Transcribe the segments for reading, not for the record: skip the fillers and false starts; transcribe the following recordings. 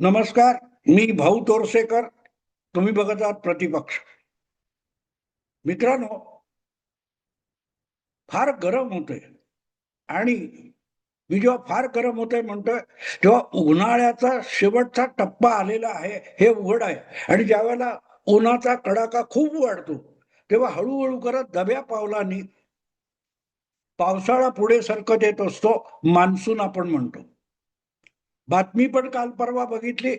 नमस्कार. मी भाऊ तोरसेकर. तुम्ही बघत आहात प्रतिपक्ष. मित्रांनो, फार गरम होतंय आणि मी जेव्हा फार गरम होतंय म्हणतोय तेव्हा उन्हाळ्याचा शेवटचा टप्पा आलेला आहे हे उघड आहे. आणि ज्या वेळेला उन्हाचा कडाका खूप वाढतो तेव्हा हळूहळू करत दब्या पावलांनी पावसाळा पुढे सरकत येत असतो. मान्सून आपण म्हणतो. बातमी पण काल परवा बघितली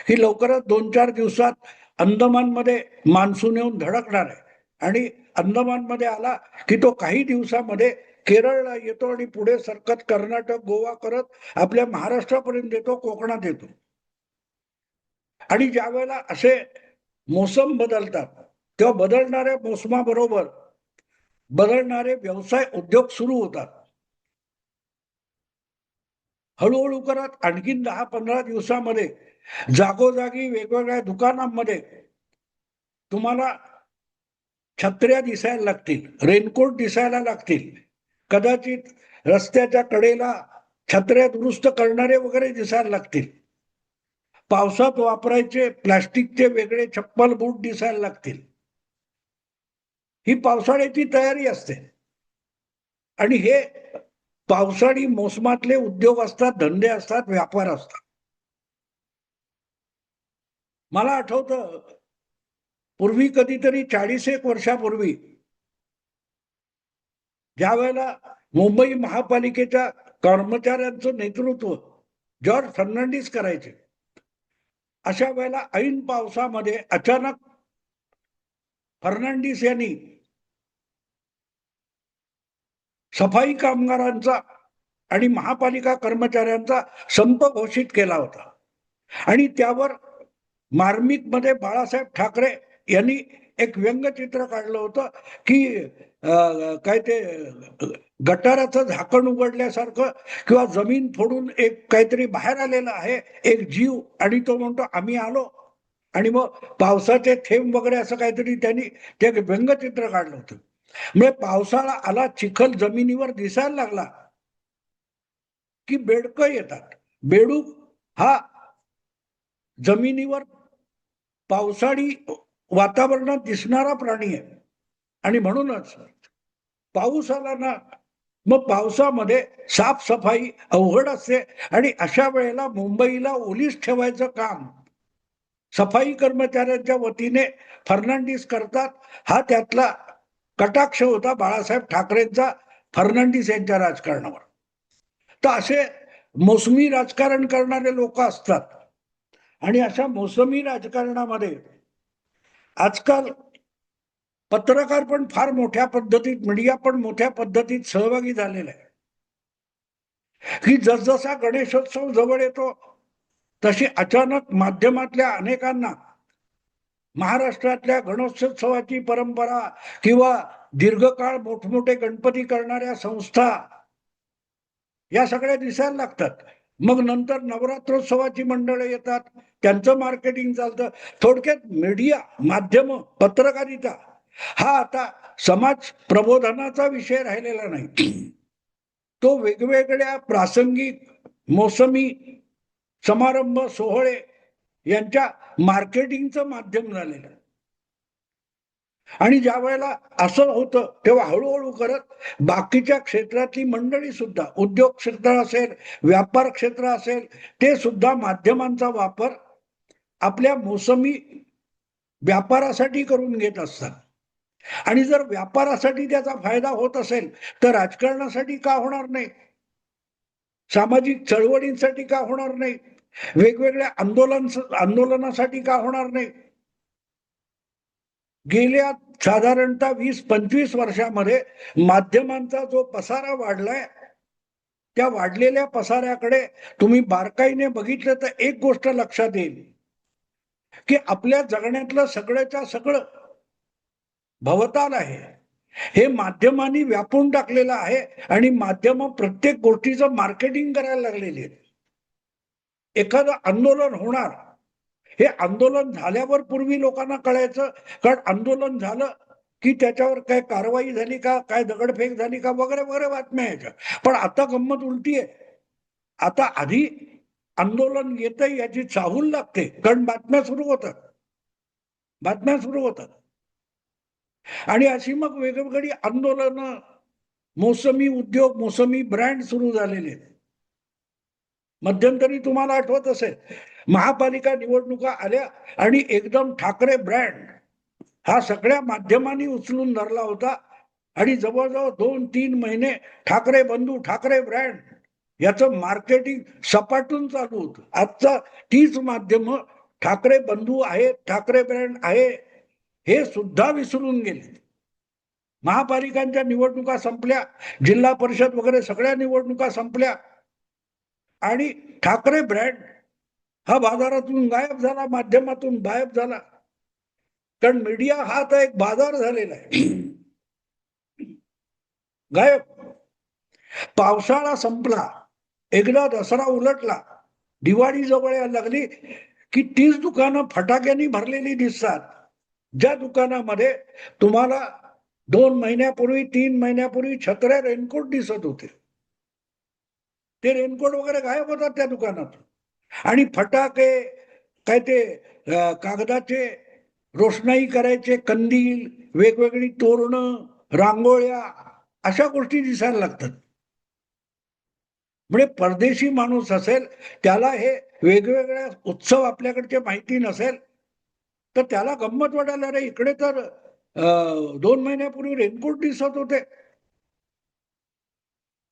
की लवकरच 2-4 दिवसात अंदमानमध्ये मान्सून येऊन धडकणार आहे आणि अंदमानमध्ये आला की तो काही दिवसामध्ये केरळला येतो आणि पुढे सरकत कर्नाटक गोवा करत आपल्या महाराष्ट्रापर्यंत येतो, कोकणात येतो. आणि ज्या वेळेला असे मोसम बदलतात तेव्हा बदलणाऱ्या मोसमाबरोबर बदलणारे व्यवसाय उद्योग सुरू होतात. हळूहळू करत आणखीन 10-15 दिवसामध्ये जागोजागी वेगवेगळ्या दुकानांमध्ये तुम्हाला छत्र्या दिसायला लागतील, रेनकोट दिसायला लागतील, कदाचित रस्त्याच्या कडेला छत्र्या दुरुस्त करणारे वगैरे दिसायला लागतील. पावसात वापरायचे प्लास्टिकचे वेगळे चप्पल बूट दिसायला लागतील. ही पावसाळ्याची तयारी असते आणि हे पावसाळी मोसमातले उद्योग असतात, धंदे असतात, व्यापार असतात. मला आठवतं पूर्वी कधीतरी 40 एक वर्षापूर्वी ज्या वेळेला मुंबई महापालिकेच्या कर्मचाऱ्यांचं नेतृत्व जॉर्ज फर्नांडिस करायचे, अशा वेळेला ऐन पावसामध्ये अचानक फर्नांडिस यांनी सफाई कामगारांचा आणि महापालिका कर्मचाऱ्यांचा संप घोषित केला होता. आणि त्यावर मार्मिकमध्ये बाळासाहेब ठाकरे यांनी एक व्यंगचित्र काढलं होतं की काय ते गटाराचं झाकण उघडल्यासारखं किंवा जमीन फोडून एक काहीतरी बाहेर आलेलं आहे, एक जीव, आणि तो म्हणतो आम्ही आलो. आणि मग पावसाचे थेंब वगैरे असं काहीतरी त्यांनी ते व्यंगचित्र काढलं होतं. म्हणजे पावसाळा आला, चिखल जमिनीवर दिसायला लागला की बेडकं येतात. बेडूक हा जमिनीवर पावसाळी वातावरणात दिसणारा प्राणी आहे. आणि म्हणूनच पाऊस आला ना, मग पावसामध्ये साफसफाई अवघड असते आणि अशा वेळेला मुंबईला ओलीस ठेवायचं काम सफाई कर्मचाऱ्यांच्या वतीने फर्नांडिस करतात. हा त्यातला कटाक्ष होता बाळासाहेब ठाकरेंचा फर्नांडिस यांच्या राजकारणावर. तर असे मोसमी राजकारण करणारे लोक असतात आणि अशा मोसमी राजकारणामध्ये आजकाल पत्रकार पण फार मोठ्या पद्धतीत, मीडिया पण मोठ्या पद्धतीत सहभागी झालेला आहे. की जसजसा गणेशोत्सव जवळ येतो तशी अचानक माध्यमातल्या अनेकांना महाराष्ट्रातल्या गणेशोत्सवाची परंपरा किंवा दीर्घकाळ मोठमोठे गणपती करणाऱ्या संस्था या सगळ्या दिसायला लागतात. मग नंतर नवरात्रोत्सवाची मंडळं येतात, त्यांचं मार्केटिंग चालतं. थोडक्यात मीडिया, माध्यम, पत्रकारिता हा आता समाज प्रबोधनाचा विषय राहिलेला नाही. तो वेगवेगळ्या प्रासंगिक, मोसमी समारंभ, सोहळे यांच्या मार्केटिंगचं माध्यम झालेलं. आणि ज्या वेळेला असं होतं तेव्हा हळूहळू करत बाकीच्या क्षेत्रातली मंडळी सुद्धा, उद्योग क्षेत्र असेल, व्यापार क्षेत्र असेल, ते सुद्धा माध्यमांचा वापर आपल्या मोसमी व्यापारासाठी करून घेत असतात. आणि जर व्यापारासाठी त्याचा फायदा होत असेल तर राजकारणासाठी का होणार नाही, सामाजिक चळवळींसाठी का होणार नाही, वेगवेगळ्या आंदोलनासाठी का होणार नाही. गेल्या साधारणतः 20-25 वर्षामध्ये माध्यमांचा जो पसारा वाढलाय, त्या वाढलेल्या पसाऱ्याकडे तुम्ही बारकाईने बघितलं तर एक गोष्ट लक्षात येईल की आपल्या जगण्यातलं सगळ्याच्या सगळं भवताल आहे हे माध्यमांनी व्यापून टाकलेलं आहे आणि माध्यम प्रत्येक गोष्टीचं मार्केटिंग करायला लागलेली आहेत. एखादं आंदोलन होणार, हे आंदोलन झाल्यावर पूर्वी लोकांना कळायचं, कारण आंदोलन झालं की त्याच्यावर काय कारवाई झाली का, काय दगडफेक झाली का, वगैरे वगैरे बातम्या यायच्या. पण आता गंमत उलटी आहे. आता आधी आंदोलन येतंय याची चाहूल लागते, कारण बातम्या सुरू होतात आणि अशी मग वेगवेगळी आंदोलनं, मोसमी उद्योग, मोसमी ब्रँड सुरू झालेले आहेत. मध्यंतरी तुम्हाला आठवत असेल, महापालिका निवडणुका आल्या आणि एकदम ठाकरे ब्रँड हा सगळ्या माध्यमांनी उचलून धरला होता आणि जवळजवळ 2-3 महिने ठाकरे बंधू, ठाकरे ब्रँड याचं मार्केटिंग सपाटून चालू होतं. आजचा तीच माध्यम ठाकरे बंधू आहेत, ठाकरे ब्रँड आहे हे सुद्धा विसरून गेले. महापालिकांच्या निवडणुका संपल्या, जिल्हा परिषद वगैरे सगळ्या निवडणुका संपल्या आणि ठाकरे ब्रँड हा बाजारातून गायब झाला, माध्यमातून गायब झाला. कारण मीडिया हा आता एक बाजार झालेला आहे. गायब. पावसाळा संपला, एकदा दसरा उलटला, दिवाळी जवळ यायला लागली की 30 दुकानं फटाक्यांनी भरलेली दिसतात. ज्या दुकानामध्ये तुम्हाला 2 महिन्यापूर्वी 3 महिन्यापूर्वी छत्र्या, रेनकोट दिसत होते, ते रेनकोट वगैरे गायब होतात त्या दुकानात. आणि फटाके, काय ते कागदाचे रोषणाई करायचे कंदील, वेगवेगळी तोरणं, रांगोळ्या, अशा गोष्टी दिसायला लागतात. म्हणजे परदेशी माणूस असेल, त्याला हे वेगवेगळ्या उत्सव आपल्याकडचे माहिती नसेल, तर त्याला गंमत वाटायला, रे इकडे तर 2 महिन्यापूर्वी रेनकोट दिसत होते,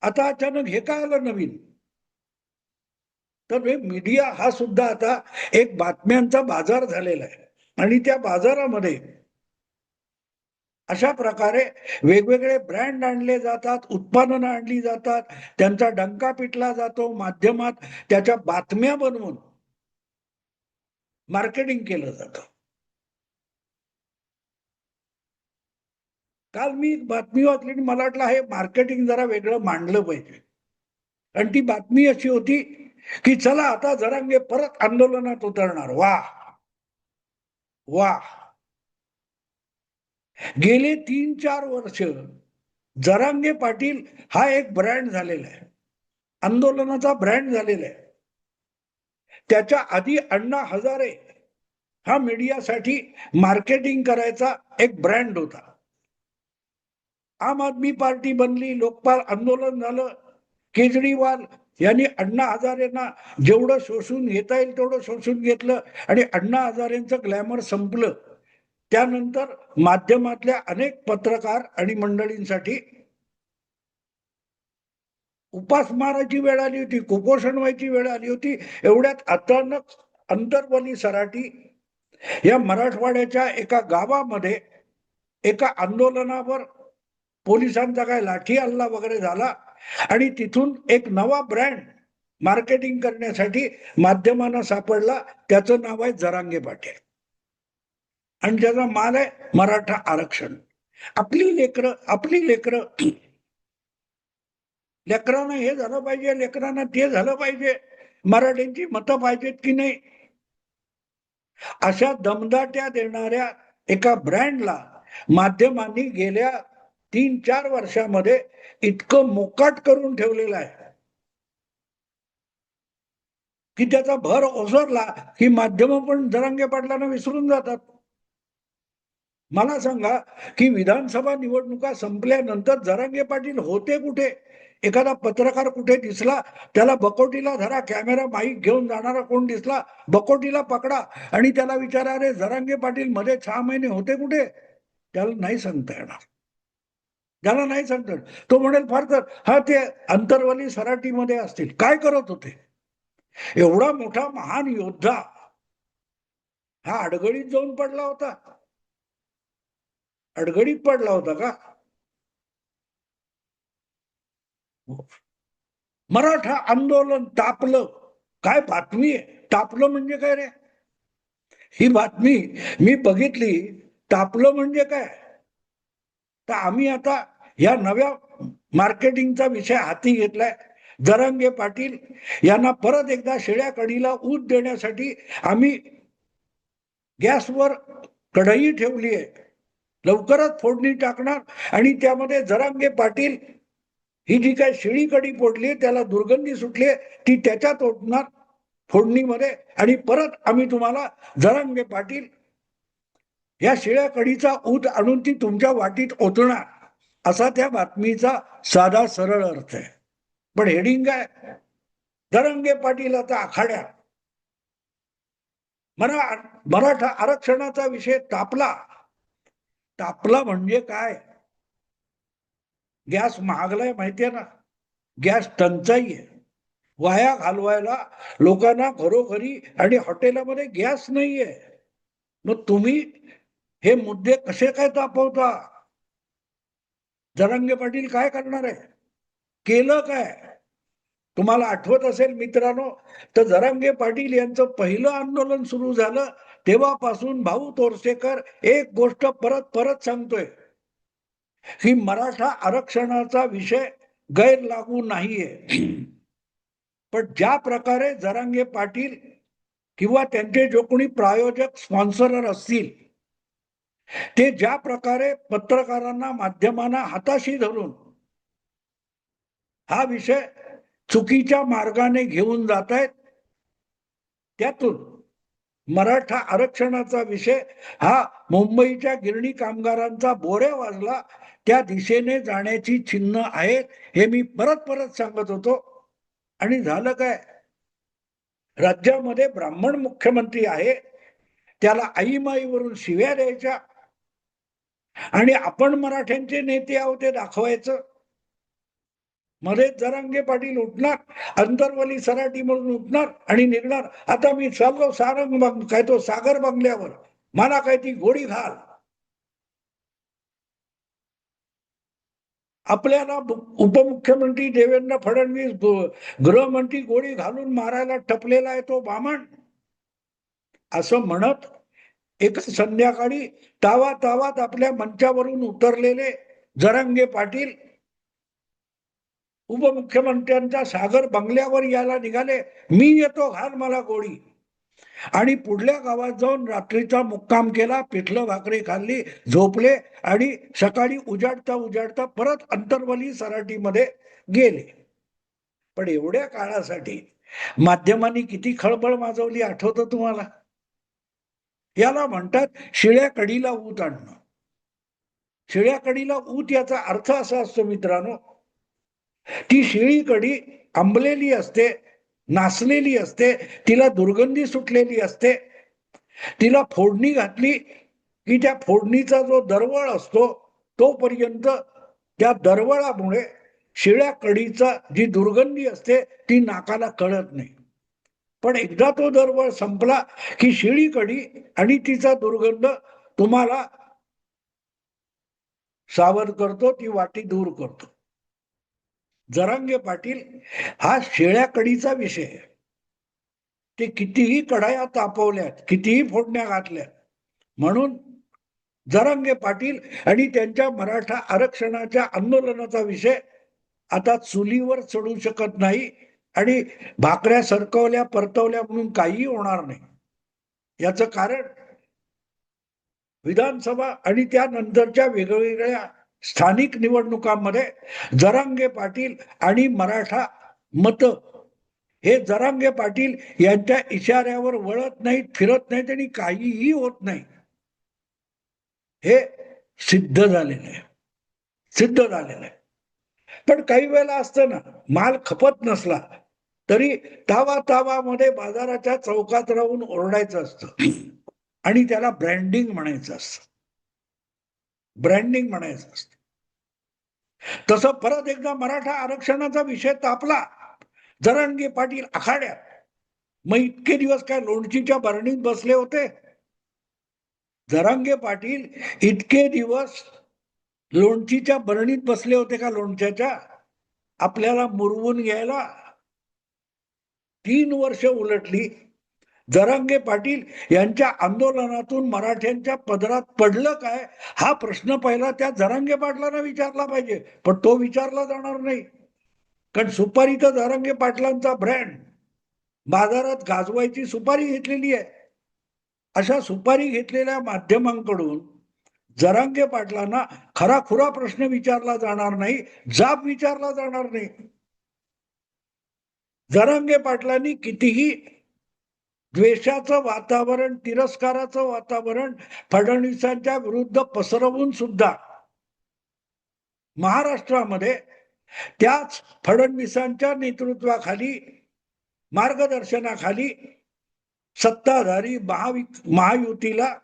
आता अचानक हे काय आलं नवीन. तर मीडिया हा सुद्धा आता एक बातम्यांचा बाजार झालेला आहे आणि त्या बाजारामध्ये अशा प्रकारे वेगवेगळे ब्रँड आणले जातात, उत्पादनं आणली जातात, त्यांचा डंका पिटला जातो, माध्यमात त्याच्या बातम्या बनवून मार्केटिंग केलं जातं. काल मी एक बातमी वाचली आणि मला वाटलं हे मार्केटिंग जरा वेगळं मांडलं पाहिजे. आणि ती बातमी अशी होती की चला आता जरांगे परत आंदोलनात उतरणार. वाह वाह. गेले 3-4 वर्ष जरांगे पाटील हा एक ब्रँड झालेला आहे, आंदोलनाचा ब्रँड झालेला आहे. त्याच्या आधी अण्णा हजारे हा मीडियासाठी मार्केटिंग करायचा एक ब्रँड होता. आम आदमी पार्टी बनली, लोकपाल आंदोलन झालं, केजरीवाल यांनी अण्णा हजारेंना जेवढं शोषून घेता येईल तेवढं शोषून घेतलं आणि अण्णा हजारेंचं ग्लॅमर संपलं. त्यानंतर माध्यमातल्या अनेक पत्रकार आणि मंडळींसाठी उपासमाराची वेळ आली होती, कुपोषण व्हायची वेळ आली होती. एवढ्यात अचानक अंतरवली सराटी या मराठवाड्याच्या एका गावामध्ये एका आंदोलनावर पोलिसांचा काय लाठी हल्ला वगैरे झाला आणि तिथून एक नवा ब्रँड मार्केटिंग करण्यासाठी माध्यमांना सापडला. त्याचं नाव आहे जरांगे पाटील आणि ज्याचा माल आहे मराठा आरक्षण. आपली लेकरं लेकरांना हे झालं पाहिजे, लेकरांना ते झालं पाहिजे, मराठ्यांची मतं पाहिजेत की नाही, अशा दमदाट्या देणाऱ्या एका ब्रँडला माध्यमांनी गेल्या 3-4 वर्षामध्ये इतकं मोकाट करून ठेवलेलं आहे की त्याचा भर ओसरला की माध्यम पण जरांगे पाटलांना विसरून जातात. मला सांगा की विधानसभा निवडणुका संपल्यानंतर जरांगे पाटील होते कुठे? एखादा पत्रकार कुठे दिसला, त्याला बकोटीला धरा, कॅमेरा माईक घेऊन जाणारा कोण दिसला, बकोटीला पकडा आणि त्याला विचारा, अरे जरांगे पाटील मध्ये 6 महिने होते कुठे? त्याला नाही सांगता येणार. त्याला नाही सांगता येणार. तो म्हणेल फार तर हा ते अंतरवली सराटीमध्ये असतील. काय करत होते? एवढा मोठा महान योद्धा हा अडगळीत जाऊन पडला होता. अडगळीत पडला होता का? मराठा आंदोलन तापलं. काय बातमी आहे? तापलं म्हणजे काय रे? ही बातमी मी बघितली. तापलं म्हणजे काय? तर आम्ही आता या नव्या मार्केटिंगचा विषय हाती घेतलाय. जरांगे पाटील यांना परत एकदा शेळ्या कढीला ऊत देण्यासाठी आम्ही गॅसवर कढई ठेवली आहे. लवकरच फोडणी टाकणार आणि त्यामध्ये जरांगे पाटील ही जी काय शिळी कढी फोडली, त्याला दुर्गंधी सुटली, ती त्याच्यात ओतणार फोडणीमध्ये, आणि परत आम्ही तुम्हाला जरांगे पाटील या शिळ्या कढीचा ऊत आणून ती तुमच्या वाटीत ओतणार, असा त्या बातमीचा साधा सरळ अर्थ आहे. पण हेडिंग आहे, जरांगे पाटील आता आखाड्यात. मराठा आरक्षणाचा विषय तापला. तापला म्हणजे काय? गॅस महागलाय माहितीये ना, गॅस टंचाई आहे. वाया घालवायला लोकांना घरोघरी आणि हॉटेलामध्ये गॅस नाहीये. मग तुम्ही हे मुद्दे कसे काय तापवता? जरांगे पाटील काय करणार आहे? केलं काय? तुम्हाला आठवत असेल मित्रांनो, तर जरांगे पाटील यांचं पहिलं आंदोलन सुरू झालं तेव्हापासून भाऊ तोरसेकर एक गोष्ट परत परत सांगतोय की मराठा आरक्षणाचा विषय गैरलागू नाहीये. पण ज्या प्रकारे जरांगे पाटील किंवा त्यांचे जो कोणी प्रायोजक स्पॉन्सरर असतील, ते ज्या प्रकारे पत्रकारांना माध्यमांना हाताशी धरून हा विषय चुकीच्या मार्गाने घेऊन जात आहेत, त्यातून मराठा आरक्षणाचा विषय हा मुंबईच्या गिरणी कामगारांचा बोऱ्या वाजला त्या दिशेने जाण्याची चिन्ह आहेत, हे मी परत परत सांगत होतो. आणि झालं काय? राज्यामध्ये ब्राह्मण मुख्यमंत्री आहे, त्याला आईमाईवरून शिव्या द्यायच्या, आणि आपण मराठ्यांचे नेते आहोत ते दाखवायचं. मध्ये जरांगे पाटील उठणार, अंतरवली सराटी म्हणून उठणार आणि निघणार, आता मी चाललो काय तो सागर बंगल्यावर, मला काय ती गोळी घाल. आपल्याला उपमुख्यमंत्री देवेंद्र फडणवीस, गृहमंत्री गोळी घालून मारायला टपलेला आहे तो बामण, असं म्हणत एका संध्याकाळी तावात आपल्या मंचावरून उतरलेले जरांगे पाटील उपमुख्यमंत्र्यांच्या सागर बंगल्यावर यायला निघाले. मी येतो, घाल मला गोळी. आणि पुढल्या गावात जाऊन रात्रीचा मुक्काम केला, पिठलं भाकरी खाल्ली, झोपले, आणि सकाळी उजाडता परत अंतरवली सराटीमध्ये गेले. पण एवढ्या काळासाठी माध्यमांनी किती खळबळ माजवली आठवतं तुम्हाला? याला म्हणतात शिळ्या कडीला ऊत आणणं. शिळ्या कडीला ऊत याचा अर्थ असा असतो मित्रांनो, ती शिळी कडी आंबलेली असते, नासलेली असते, तिला दुर्गंधी सुटलेली असते. तिला फोडणी घातली की त्या फोडणीचा जो दरवळ असतो तोपर्यंत त्या दरवळामुळे शिळ्या कडीचा जी दुर्गंधी असते ती नाकाला कळत नाही. पण एकदा तो दरवळ संपला की शिळी कडी आणि तिचा दुर्गंध तुम्हाला सावध करतो, ती वाटी दूर करतो. जरांगे पाटील हा शिळ्या कडीचा विषय आहे. ते कितीही कढाया तापवल्यात, कितीही फोडण्या घातल्यात, म्हणून जरांगे पाटील आणि त्यांच्या मराठा आरक्षणाच्या आंदोलनाचा विषय आता चुलीवर चढू शकत नाही, आणि भाकऱ्या सरकवल्या परतवल्या म्हणून काहीही होणार नाही. याचं कारण विधानसभा आणि त्यानंतरच्या वेगवेगळ्या स्थानिक निवडणुकांमध्ये जरांगे पाटील आणि मराठा मत हे जरांगे पाटील यांच्या इशाऱ्यावर वळत नाहीत, फिरत नाहीत, आणि काहीही होत नाही. हे सिद्ध झालेलं आहे, सिद्ध झालेलं आहे. पण काही वेळेला असतं ना, माल खपत नसला तरी तावामध्ये बाजाराच्या चौकात राहून ओरडायचं असतं आणि त्याला ब्रँडिंग म्हणायचं असतं, ब्रँडिंग म्हणायचं असतं. तसं परत एकदा मराठा आरक्षणाचा विषय तापला, जरांगे पाटील आखाड्यात. मग इतके दिवस काय लोणचीच्या भरणीत बसले होते? जरांगे पाटील इतके दिवस लोणचीच्या भरणीत बसले होते का लोणच्याच्या? आपल्याला मुरवून घ्यायला 3 वर्ष उलटली. जरांगे पाटील यांच्या आंदोलनातून मराठ्यांच्या पदरात पडलं काय, हा प्रश्न पहिला त्या जरांगे पाटलांना विचारला पाहिजे. पण तो विचारला जाणार नाही, कारण सुपारी तर जरांगे पाटलांचा ब्रँड, बाजारात गाजवायची सुपारी घेतलेली आहे. अशा सुपारी घेतलेल्या माध्यमांकडून जरांगे पाटलांना खराखुरा प्रश्न विचारला जाणार नाही, जाब विचारला जाणार नाही. जरांगे पाटलांनी कितीही द्वेषाचं वातावरण, तिरस्काराचं वातावरण फडणवीसांच्या विरुद्ध पसरवून सुद्धा महाराष्ट्रामध्ये त्याच फडणवीसांच्या नेतृत्वाखाली, मार्गदर्शनाखाली सत्ताधारी महायुतीला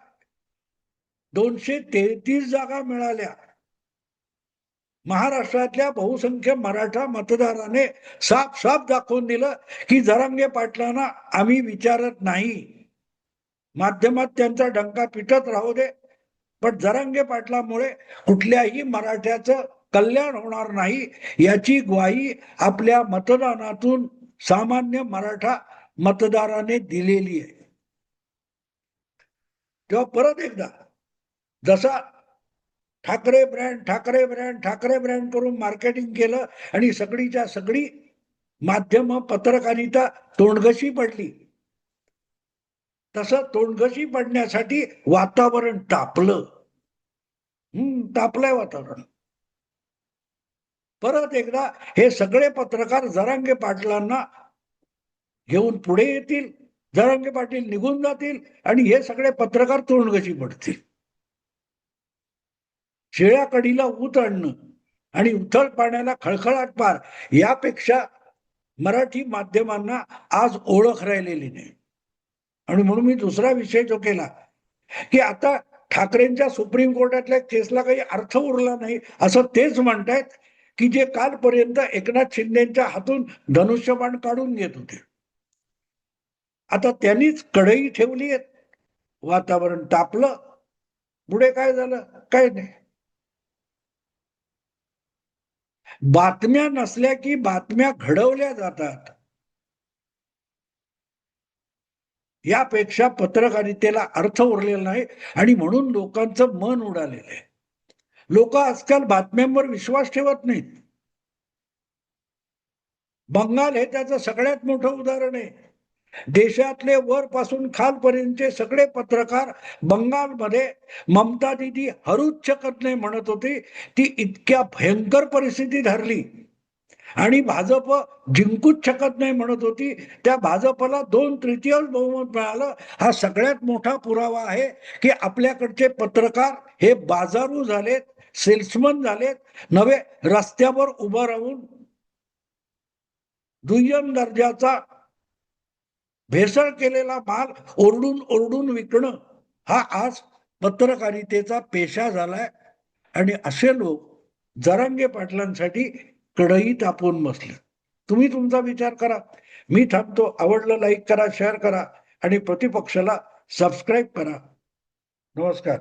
233 जागा मिळाल्या. महाराष्ट्रातल्या बहुसंख्य मराठा मतदाराने साफ साफ दाखवून दिलं की जरांगे पाटलांना आम्ही विचारत नाही. माध्यमात त्यांचा डंका पिटत राहू दे, पण जरांगे पाटलामुळे कुठल्याही मराठ्याचं कल्याण होणार नाही याची ग्वाही आपल्या मतदानातून सामान्य मराठा मतदाराने दिलेली आहे. तेव्हा परत एकदा जसा Thackeray brand Thackeray brand Thackeray brand करून मार्केटिंग केलं आणि सगळीच्या सगळी माध्यम पत्रकारिता तोंडघशी पडली, तसं तोंडघशी पडण्यासाठी वातावरण तापलं. तापलंय वातावरण. परत एकदा हे सगळे पत्रकार जरांगे पाटलांना घेऊन पुढे येतील, जरांगे पाटील निघून जातील आणि हे सगळे पत्रकार तोंडघशी पडतील. शेळ्या कडीला ऊत आणणं आणि उथळ पाण्याला खळखळाट पार यापेक्षा मराठी माध्यमांना आज ओळख राहिलेली नाही. आणि म्हणून मी दुसरा विषय जो केला की आता ठाकरेंच्या सुप्रीम कोर्टातल्या केसला काही अर्थ उरला नाही असं तेच म्हणतायत की जे कालपर्यंत एकनाथ शिंदेच्या हातून धनुष्यबाण काढून घेत होते. आता त्यांनीच कढई ठेवली आहे, वातावरण तापलं. पुढे काय झालं? काय नाही. बातम्या नसल्या की बातम्या घडवल्या जातात. यापेक्षा पत्रकारितेला अर्थ उरलेला नाही आणि म्हणून लोकांचं मन उडालेलं आहे. लोक आजकाल बातम्यांवर विश्वास ठेवत नाहीत. बंगाल हे त्याचं सगळ्यात मोठं उदाहरण आहे. देशातले वरपासून खालपर्यंतचे सगळे पत्रकार बंगालमध्ये ममता दीदी हरूच शकत नाही म्हणत होती. ती इतक्या भयंकर परिस्थिती धरली आणि भाजप जिंकूच शकत नाही म्हणत होती. त्या भाजपला 2/3 बहुमत मिळालं. हा सगळ्यात मोठा पुरावा आहे की आपल्याकडचे पत्रकार हे बाजारू झालेत, सेल्समन झालेत, नवे रस्त्यावर उभं राहून दुय्यम दर्जाचा भेसळ केलेला माल ओरडून ओरडून विकणं हा आज पत्रकारितेचा पेशा झालाय. आणि असे लोक जरांगे पाटलांसाठी कढई तापवून बसले. तुम्ही तुमचा विचार करा. मी थांबतो. आवडलं लाईक करा, शेअर करा आणि प्रतिपक्षाला सबस्क्राईब करा. नमस्कार.